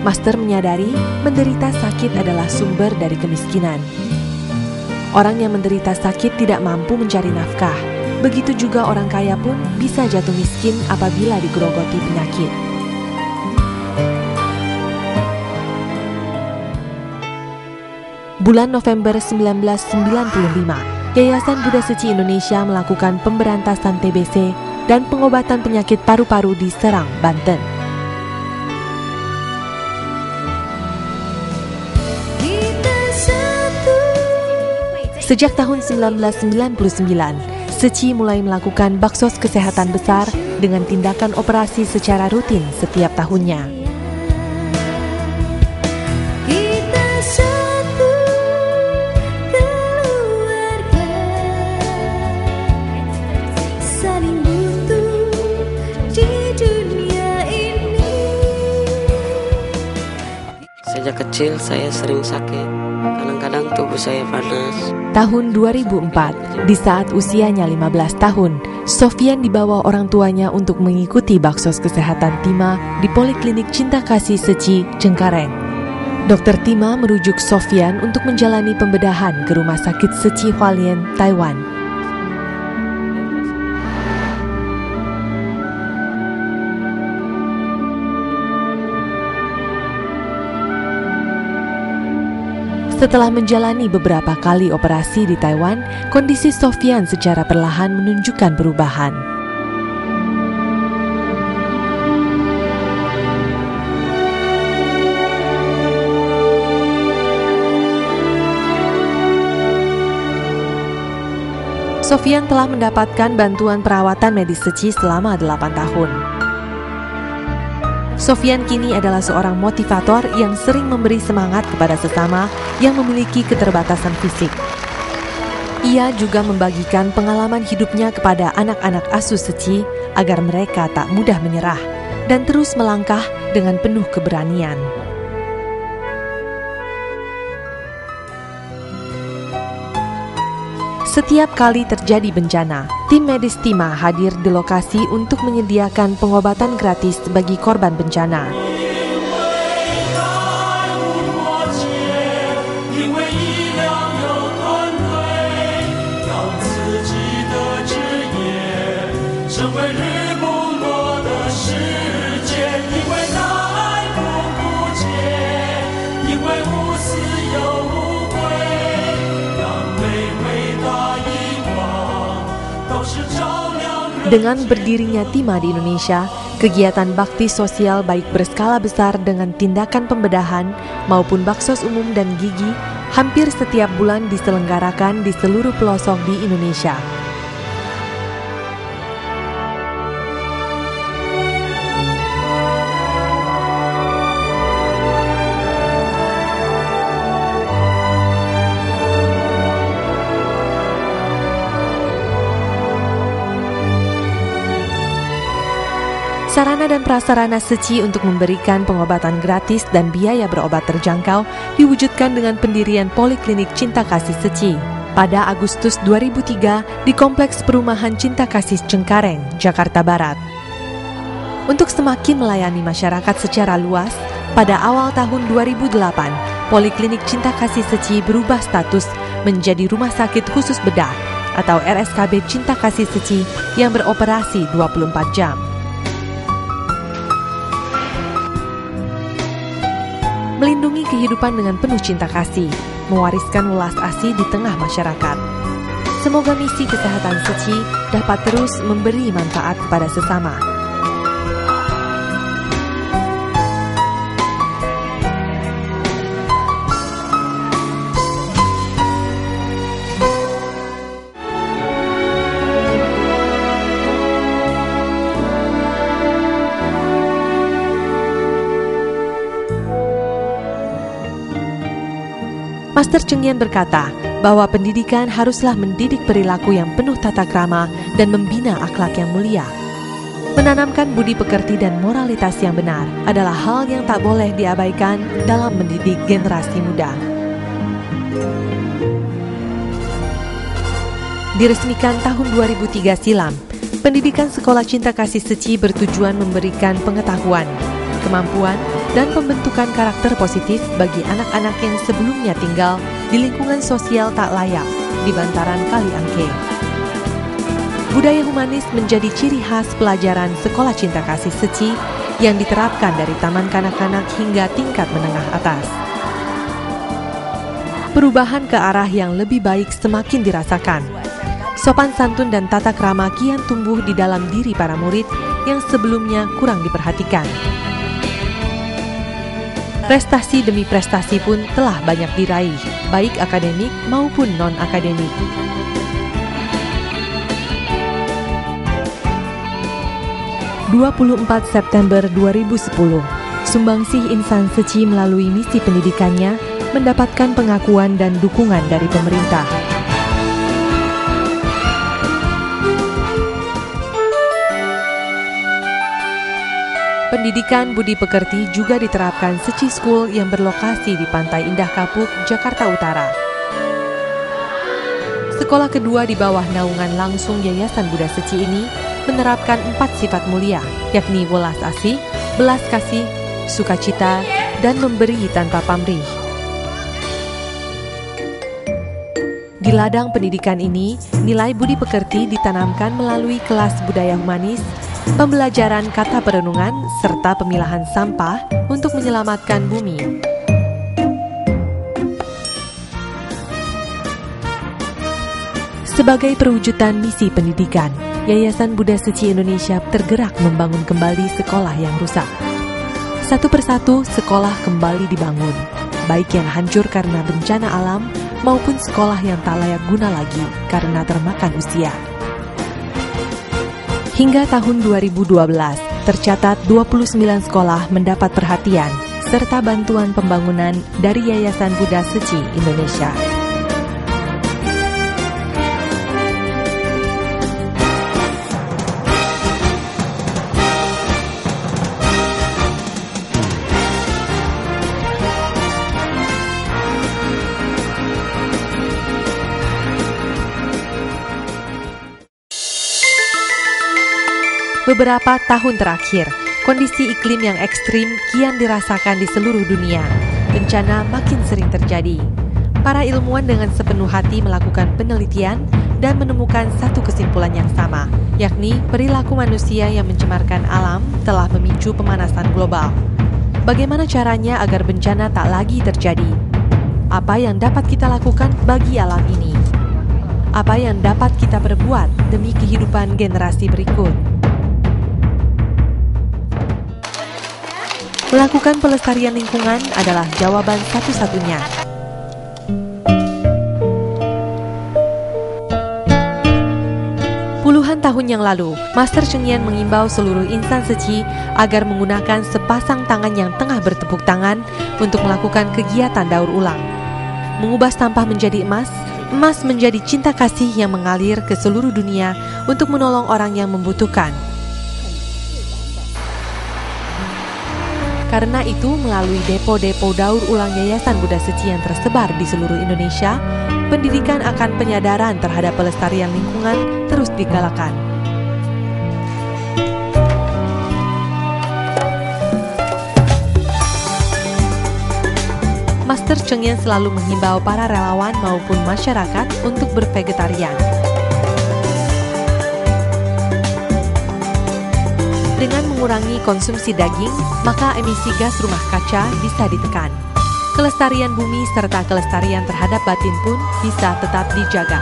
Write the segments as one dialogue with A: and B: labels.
A: Master menyadari menderita sakit adalah sumber dari kemiskinan. Orang yang menderita sakit tidak mampu mencari nafkah. Begitu juga orang kaya pun bisa jatuh miskin apabila digerogoti penyakit. Bulan November 1995, Yayasan Buddha Seci Indonesia melakukan pemberantasan TBC dan pengobatan penyakit paru-paru di Serang, Banten. Sejak tahun 1999, Seci mulai melakukan baksos kesehatan besar dengan tindakan operasi secara rutin setiap tahunnya.
B: Sejak kecil saya sering sakit, kadang-kadang tubuh saya panas.
A: Tahun 2004, di saat usianya 15 tahun, Sofian dibawa orang tuanya untuk mengikuti baksos kesehatan Tima di Poliklinik Cinta Kasih Seci, Cengkareng. Dr. Tima merujuk Sofian untuk menjalani pembedahan ke Rumah Sakit Seci Hualien, Taiwan. Setelah menjalani beberapa kali operasi di Taiwan, kondisi Sofian secara perlahan menunjukkan perubahan. Sofian telah mendapatkan bantuan perawatan medis Seci selama 8 tahun. Sofian kini adalah seorang motivator yang sering memberi semangat kepada sesama yang memiliki keterbatasan fisik. Ia juga membagikan pengalaman hidupnya kepada anak-anak asuh Seci agar mereka tak mudah menyerah dan terus melangkah dengan penuh keberanian. Setiap kali terjadi bencana, tim medis Tima hadir di lokasi untuk menyediakan pengobatan gratis bagi korban bencana. Dengan berdirinya Tima di Indonesia, kegiatan bakti sosial baik berskala besar dengan tindakan pembedahan maupun baksos umum dan gigi hampir setiap bulan diselenggarakan di seluruh pelosok di Indonesia. Sarana dan prasarana Seci untuk memberikan pengobatan gratis dan biaya berobat terjangkau diwujudkan dengan pendirian Poliklinik Cinta Kasih Seci pada Agustus 2003 di Kompleks Perumahan Cinta Kasih Cengkareng, Jakarta Barat. Untuk semakin melayani masyarakat secara luas, pada awal tahun 2008, Poliklinik Cinta Kasih Seci berubah status menjadi Rumah Sakit Khusus Bedah atau RSKB Cinta Kasih Seci yang beroperasi 24 jam. Melindungi kehidupan dengan penuh cinta kasih, mewariskan welas asih di tengah masyarakat. Semoga misi kesehatan Seci dapat terus memberi manfaat kepada sesama. Master Cheng Yen berkata bahwa pendidikan haruslah mendidik perilaku yang penuh tata krama dan membina akhlak yang mulia. Menanamkan budi pekerti dan moralitas yang benar adalah hal yang tak boleh diabaikan dalam mendidik generasi muda. Diresmikan tahun 2003 silam, pendidikan Sekolah Cinta Kasih Seci bertujuan memberikan pengetahuan, kemampuan dan pembentukan karakter positif bagi anak-anak yang sebelumnya tinggal di lingkungan sosial tak layak di bantaran Kali Angke. Budaya humanis menjadi ciri khas pelajaran Sekolah Cinta Kasih Seci yang diterapkan dari taman kanak-kanak hingga tingkat menengah atas. Perubahan ke arah yang lebih baik semakin dirasakan. Sopan santun dan tata krama kian tumbuh di dalam diri para murid yang sebelumnya kurang diperhatikan. Prestasi demi prestasi pun telah banyak diraih, baik akademik maupun non-akademik. (24 September 2010), sumbangsih insan Seci melalui misi pendidikannya mendapatkan pengakuan dan dukungan dari pemerintah. Pendidikan budi pekerti juga diterapkan Seci School yang berlokasi di Pantai Indah Kapuk, Jakarta Utara. Sekolah kedua di bawah naungan langsung Yayasan Buddha Seci ini menerapkan 4 sifat mulia, yakni welas asih, belas kasih, sukacita, dan memberi tanpa pamrih. Di ladang pendidikan ini, nilai budi pekerti ditanamkan melalui kelas budaya humanis, pembelajaran kata perenungan, serta pemilahan sampah untuk menyelamatkan bumi. Sebagai perwujudan misi pendidikan, Yayasan Buddha Seci Indonesia tergerak membangun kembali sekolah yang rusak. Satu persatu sekolah kembali dibangun, baik yang hancur karena bencana alam maupun sekolah yang tak layak guna lagi karena termakan usia. Hingga tahun 2012, tercatat 29 sekolah mendapat perhatian serta bantuan pembangunan dari Yayasan Buddha Seci Indonesia. Beberapa tahun terakhir, kondisi iklim yang ekstrim kian dirasakan di seluruh dunia. Bencana makin sering terjadi. Para ilmuwan dengan sepenuh hati melakukan penelitian dan menemukan satu kesimpulan yang sama, yakni perilaku manusia yang mencemarkan alam telah memicu pemanasan global. Bagaimana caranya agar bencana tak lagi terjadi? Apa yang dapat kita lakukan bagi alam ini? Apa yang dapat kita perbuat demi kehidupan generasi berikut? Melakukan pelestarian lingkungan adalah jawaban satu-satunya. Puluhan tahun yang lalu, Master Cheng Yen mengimbau seluruh insan Seci agar menggunakan sepasang tangan yang tengah bertepuk tangan untuk melakukan kegiatan daur ulang. Mengubah sampah menjadi emas, emas menjadi cinta kasih yang mengalir ke seluruh dunia untuk menolong orang yang membutuhkan. Karena itu, melalui depo-depo daur ulang Yayasan Buddha Seci yang tersebar di seluruh Indonesia, pendidikan akan penyadaran terhadap pelestarian lingkungan terus digalakan. Master Cheng Yen selalu menghimbau para relawan maupun masyarakat untuk bervegetarian. Dengan mengurangi konsumsi daging, maka emisi gas rumah kaca bisa ditekan. Kelestarian bumi serta kelestarian terhadap batin pun bisa tetap dijaga.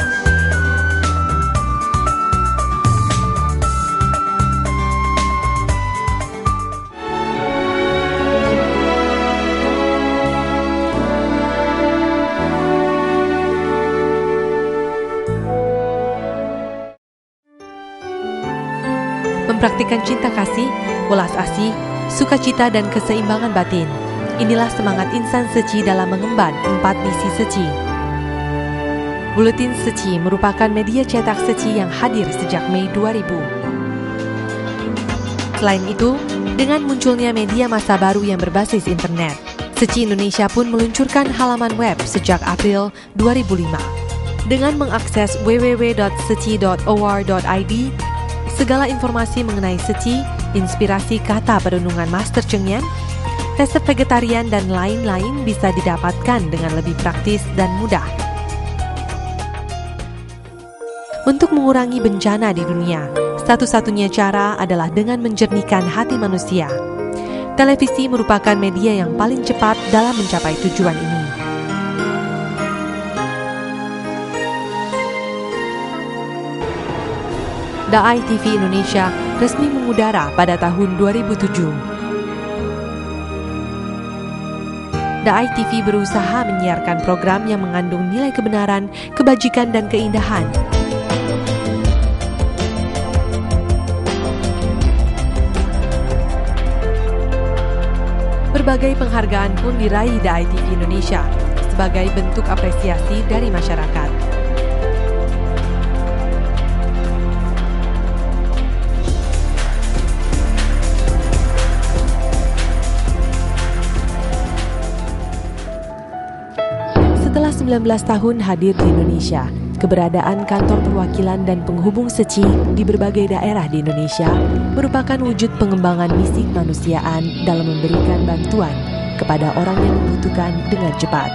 A: Mempraktikkan cinta kasih, welas asih, sukacita dan keseimbangan batin. Inilah semangat insan Seci dalam mengemban 4 misi Seci. Buletin Seci merupakan media cetak Seci yang hadir sejak Mei 2000. Selain itu, dengan munculnya media masa baru yang berbasis internet, Seci Indonesia pun meluncurkan halaman web sejak April 2005. Dengan mengakses www.seci.or.id, segala informasi mengenai Seci inspirasi kata perenungan Master Cheng Yen, resep vegetarian dan lain-lain bisa didapatkan dengan lebih praktis dan mudah. Untuk mengurangi bencana di dunia, satu-satunya cara adalah dengan menjernihkan hati manusia. Televisi merupakan media yang paling cepat dalam mencapai tujuan ini. Daai TV Indonesia resmi mengudara pada tahun 2007. Daai TV berusaha menyiarkan program yang mengandung nilai kebenaran, kebajikan, dan keindahan. Berbagai penghargaan pun diraih Daai TV Indonesia sebagai bentuk apresiasi dari masyarakat. Setelah 19 tahun hadir di Indonesia, keberadaan kantor perwakilan dan penghubung SECI di berbagai daerah di Indonesia merupakan wujud pengembangan misi kemanusiaan dalam memberikan bantuan kepada orang yang membutuhkan dengan cepat.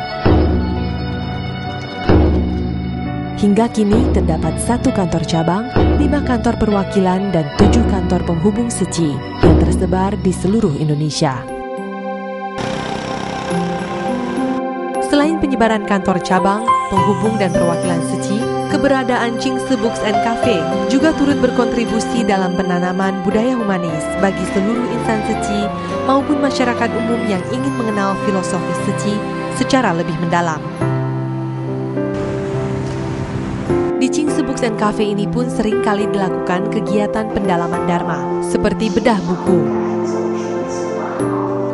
A: Hingga kini terdapat 1 kantor cabang, 5 kantor perwakilan, dan 7 kantor penghubung SECI yang tersebar di seluruh Indonesia. Selain penyebaran kantor cabang, penghubung dan perwakilan SECI, keberadaan Chingse Books and Cafe juga turut berkontribusi dalam penanaman budaya humanis bagi seluruh insan SECI maupun masyarakat umum yang ingin mengenal filosofi SECI secara lebih mendalam. Di Chingse Books and Cafe ini pun sering kali dilakukan kegiatan pendalaman Dharma, seperti bedah buku.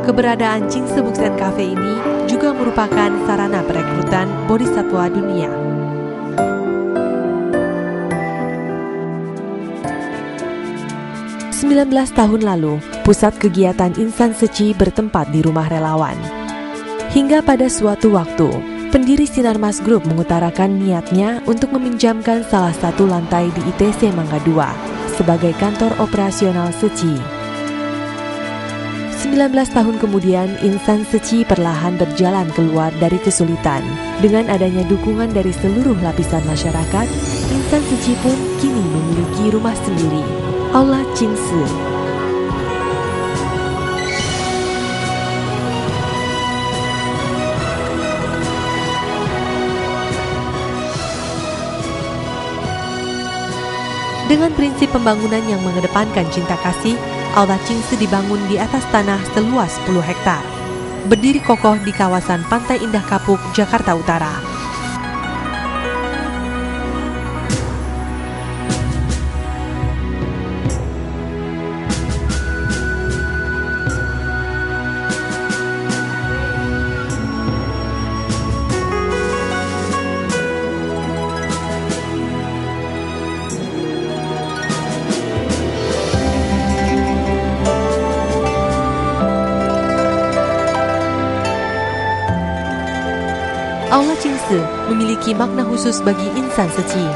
A: Keberadaan Chingse Books and Cafe ini juga merupakan sarana perekrutan bodhisatwa dunia. "19 tahun lalu, pusat kegiatan insan SECI bertempat di rumah relawan. Hingga pada suatu waktu, pendiri Sinarmas Group mengutarakan niatnya untuk meminjamkan salah satu lantai di ITC Mangga 2 sebagai kantor operasional SECI. 19 tahun kemudian, insan SECI perlahan berjalan keluar dari kesulitan. Dengan adanya dukungan dari seluruh lapisan masyarakat, insan SECI pun kini memiliki rumah sendiri, Aula Chingse. Dengan prinsip pembangunan yang mengedepankan cinta kasih, Aula Chingse dibangun di atas tanah seluas 10 hektar. Berdiri kokoh di kawasan Pantai Indah Kapuk, Jakarta Utara. Aula Chingse memiliki makna khusus bagi insan SECI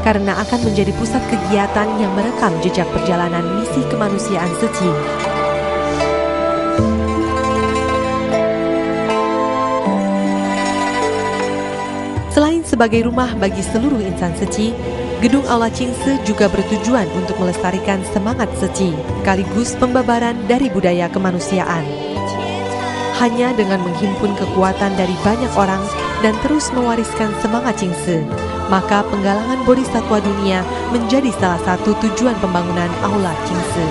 A: karena akan menjadi pusat kegiatan yang merekam jejak perjalanan misi kemanusiaan SECI. Selain sebagai rumah bagi seluruh insan SECI, gedung Aula Chingse juga bertujuan untuk melestarikan semangat SECI, sekaligus pembabaran dari budaya kemanusiaan. Hanya dengan menghimpun kekuatan dari banyak orang dan terus mewariskan semangat Chingse, maka penggalangan bodhisatwa dunia menjadi salah satu tujuan pembangunan Aula Chingse.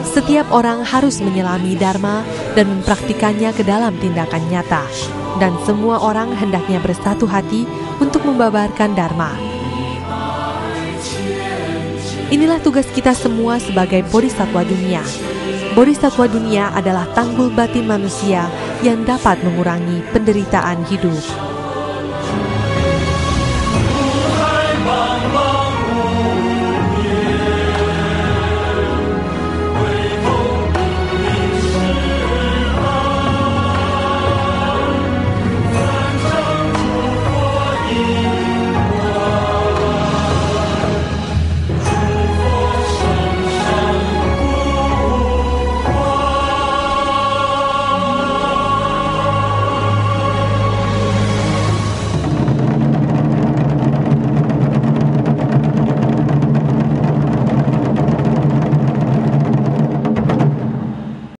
A: Setiap orang harus menyelami Dharma dan mempraktikannya ke dalam tindakan nyata, dan semua orang hendaknya bersatu hati untuk membabarkan Dharma. Inilah tugas kita semua sebagai bodhisatwa dunia. Bodhisatwa dunia adalah tanggul batin manusia yang dapat mengurangi penderitaan hidup.